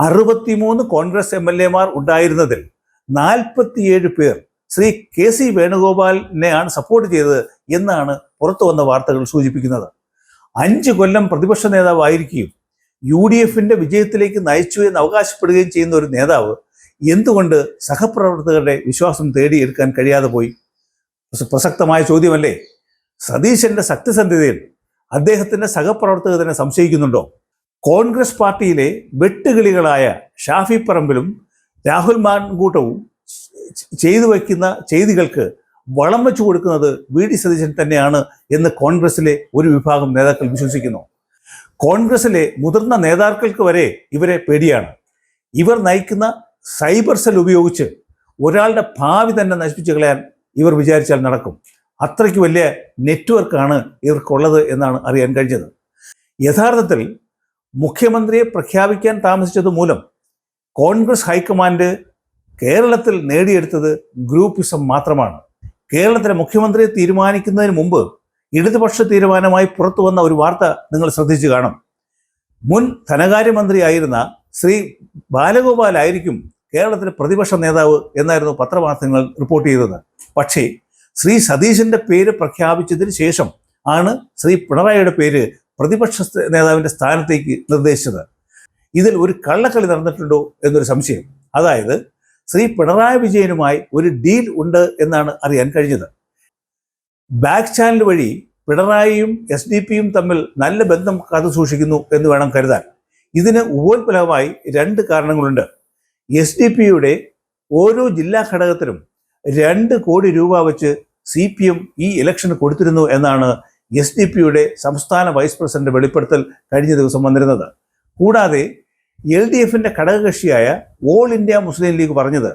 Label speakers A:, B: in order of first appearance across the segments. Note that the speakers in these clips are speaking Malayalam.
A: 63 കോൺഗ്രസ് MLA മാർ ഉണ്ടായിരുന്നതിൽ 47 പേർ ശ്രീ KC വേണുഗോപാലിനെയാണ് സപ്പോർട്ട് ചെയ്തത് എന്നാണ് പുറത്തു വന്ന വാർത്തകൾ സൂചിപ്പിക്കുന്നത്. 5 കൊല്ലം പ്രതിപക്ഷ നേതാവായിരിക്കുകയും UDFന്റെ വിജയത്തിലേക്ക് നയിച്ചു എന്ന് അവകാശപ്പെടുകയും ചെയ്യുന്ന ഒരു നേതാവ് എന്തുകൊണ്ട് സഹപ്രവർത്തകരുടെ വിശ്വാസം തേടിയെടുക്കാൻ കഴിയാതെ പോയി? പ്രസക്തമായ ചോദ്യമല്ലേ? സതീശന്റെ സത്യസന്ധതയിൽ അദ്ദേഹത്തിന്റെ സഹപ്രവർത്തകർ തന്നെ സംശയിക്കുന്നുണ്ടോ? കോൺഗ്രസ് പാർട്ടിയിലെ വെട്ടുകിളികളായ ഷാഫി പറമ്പിലും രാഹുൽ മാങ്കൂട്ടവും ചെയ്തു വയ്ക്കുന്ന ചെയ്തികൾക്ക് വളം വെച്ചു കൊടുക്കുന്നത് VD സതീശൻ തന്നെയാണ് എന്ന് കോൺഗ്രസിലെ ഒരു വിഭാഗം നേതാക്കൾ വിശ്വസിക്കുന്നു. കോൺഗ്രസിലെ മുതിർന്ന നേതാക്കൾക്ക് വരെ ഇവരെ പേടിയാണ്. ഇവർ നയിക്കുന്ന സൈബർ സെൽ ഉപയോഗിച്ച് ഒരാളുടെ ഭാവി തന്നെ നശിപ്പിച്ചു കളയാൻ ഇവർ വിചാരിച്ചാൽ നടക്കും. അത്രയ്ക്ക് വലിയ നെറ്റ്വർക്കാണ് ഇവർക്കുള്ളത് എന്നാണ് അറിയാൻ കഴിഞ്ഞത്. യഥാർത്ഥത്തിൽ മുഖ്യമന്ത്രിയെ പ്രഖ്യാപിക്കാൻ താമസിച്ചത് മൂലം കോൺഗ്രസ് ഹൈക്കമാൻഡ് കേരളത്തിൽ നേടിയെടുത്തത് ഗ്രൂപ്പിസം മാത്രമാണ്. കേരളത്തിലെ മുഖ്യമന്ത്രിയെ തീരുമാനിക്കുന്നതിന് മുമ്പ് ഇടതുപക്ഷ തീരുമാനമായി പുറത്തു വന്ന ഒരു വാർത്ത നിങ്ങൾ ശ്രദ്ധിച്ചു കാണും. മുൻ ധനകാര്യമന്ത്രിയായിരുന്ന ശ്രീ ബാലഗോപാലായിരിക്കും കേരളത്തിലെ പ്രതിപക്ഷ നേതാവ് എന്നായിരുന്നു പത്രമാധ്യമങ്ങൾ റിപ്പോർട്ട് ചെയ്തത്. പക്ഷേ ശ്രീ സതീശന്റെ പേര് പ്രഖ്യാപിച്ചതിന് ശേഷം ആണ് ശ്രീ പിണറായിയുടെ പേര് പ്രതിപക്ഷ നേതാവിൻ്റെ സ്ഥാനത്തേക്ക് നിർദ്ദേശിച്ചത്. ഇതിൽ ഒരു കള്ളക്കളി നടന്നിട്ടുണ്ടോ എന്നൊരു സംശയം. അതായത് ശ്രീ പിണറായി വിജയനുമായി ഒരു ഡീൽ ഉണ്ട് എന്നാണ് അറിയാൻ കഴിഞ്ഞത്. ബാക്ക് ചാനൽ വഴി പിണറായിയും SDP-യും തമ്മിൽ നല്ല ബന്ധം കാത്തു സൂക്ഷിക്കുന്നു എന്ന് വേണം കരുതാൻ. ഇതിന് ഉപോത്ഫലമായി 2 കാരണങ്ങളുണ്ട്. SDP-യുടെ ഓരോ ജില്ലാ ഘടകത്തിലും 2 കോടി രൂപ വെച്ച് CPM ഈ ഇലക്ഷന് കൊടുത്തിരുന്നു എന്നാണ് SDP-യുടെ സംസ്ഥാന വൈസ് പ്രസിഡന്റ് വെളിപ്പെടുത്തൽ കഴിഞ്ഞ ദിവസം വന്നിരുന്നത്. കൂടാതെ LDFന്റെ ഘടകകക്ഷിയായ ഓൾ ഇന്ത്യ മുസ്ലിം ലീഗ് പറഞ്ഞത്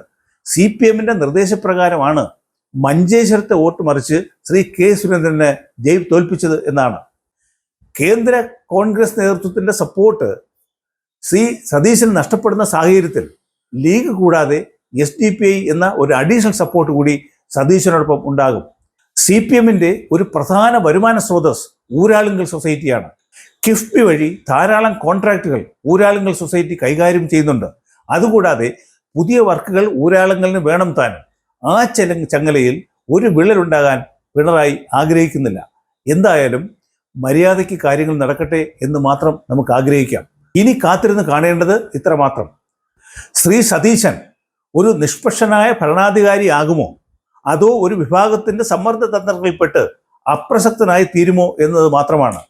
A: CPMന്റെ നിർദ്ദേശപ്രകാരമാണ് മഞ്ചേശ്വരത്തെ വോട്ട് മറിച്ച് ശ്രീ K സുരേന്ദ്രനെ തോൽപ്പിച്ചത് എന്നാണ്. കേന്ദ്ര കോൺഗ്രസ് നേതൃത്വത്തിന്റെ സപ്പോർട്ട് ശ്രീ സതീശന് നഷ്ടപ്പെടുന്ന സാഹചര്യത്തിൽ ലീഗ് കൂടാതെ SDPI എന്ന ഒരു അഡീഷണൽ സപ്പോർട്ട് കൂടി സതീശനോടൊപ്പം ഉണ്ടാകും. CPMന്റെ ഒരു പ്രധാന വരുമാന സ്രോതസ് ഊരാളുങ്കൽ സൊസൈറ്റിയാണ്. കിഫ്ബി വഴി ധാരാളം കോൺട്രാക്റ്റുകൾ ഊരാളുങ്കൽ സൊസൈറ്റി കൈകാര്യം ചെയ്യുന്നുണ്ട്. അതുകൂടാതെ പുതിയ വർക്കുകൾ ഊരാളുങ്കലിന് വേണം താനും. ആ ചങ്ങലയിൽ ഒരു വിള്ളലുണ്ടാകാൻ പിണറായി ആഗ്രഹിക്കുന്നില്ല. എന്തായാലും മര്യാദയ്ക്ക് കാര്യങ്ങൾ നടക്കട്ടെ എന്ന് മാത്രം നമുക്ക് ആഗ്രഹിക്കാം. ഇനി കാത്തിരുന്ന് കാണേണ്ടത് ഇത്രമാത്രം: ശ്രീ സതീശൻ ഒരു നിഷ്പക്ഷനായ ഭരണാധികാരിയാകുമോ, അതോ ഒരു വിഭാഗത്തിന്റെ സമ്മർദ്ദ തന്ത്രങ്ങളിൽപ്പെട്ട് അപ്രസക്തനായി തീരുമോ എന്നത് മാത്രമാണ്.